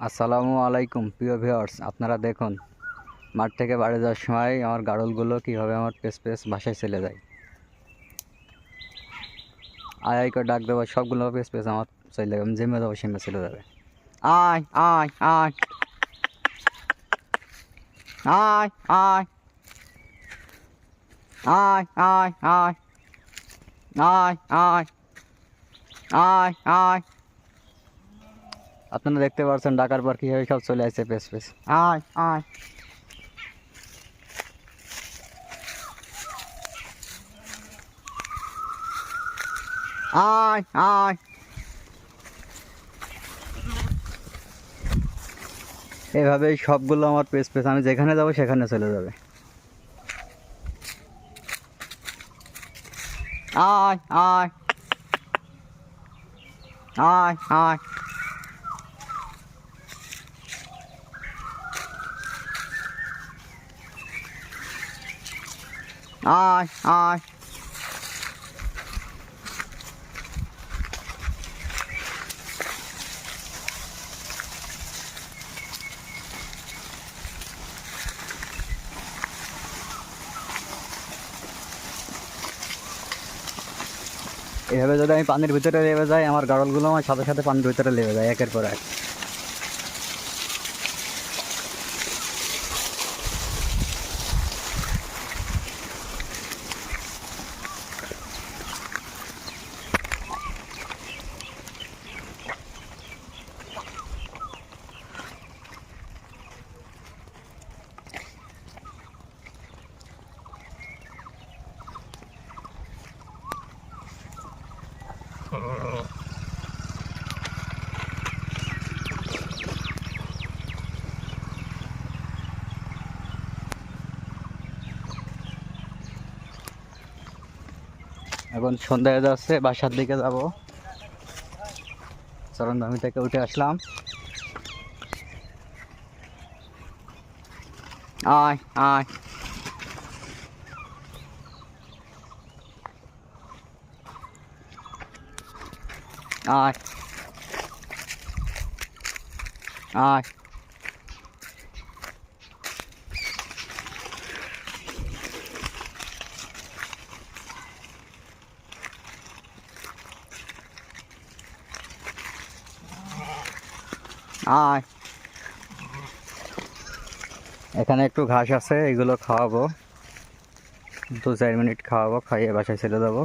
আসসালামু আলাইকুম প্রিয় ভিউয়ার্স, আপনারা দেখুন মাঠ থেকে বাড়ি যাওয়ার সময় আমার গাড়লগুলো কীভাবে আমার পেছ পেছ বাসায় চলে যায়। আয় আয় করে ডাক দেবো, সবগুলো পেছ পেছ আমার চলে যাবে, আমি জেমে যাবো সেমে চলে যাবে। আয় আয় আয় আয় আয় আয় আয় আয় আয় আয় আয় আয় আপনারা দেখতে পাচ্ছেন ডাকার পর কীভাবে সব চলে আসছে পেছ পেছ। আয় আয় আয় আয় এভাবেই সবগুলো আমার পেছ পেছ, আমি যেখানে যাবো সেখানে চলে যাবে। আয় আয় আয় আয় আয় আয় এভাবে যদি আমি পানির ভিতরে নেমে যাই, আমার গাড়লগুলো আমার সাথে সাথে পানির ভিতরে নেমে যায় একের পর এক। এখন সন্ধ্যা হয়ে যাচ্ছে, বাসার দিকে যাব। চরণধামি থেকে উঠে আসলাম। আয় আয় আয় আয় আয় এখানে একটু ঘাস আছে, এগুলো খাওয়াবো, 2-4 মিনিট খাওয়াবো, খাইয়ে বাসায় ছেড়ে দেবো।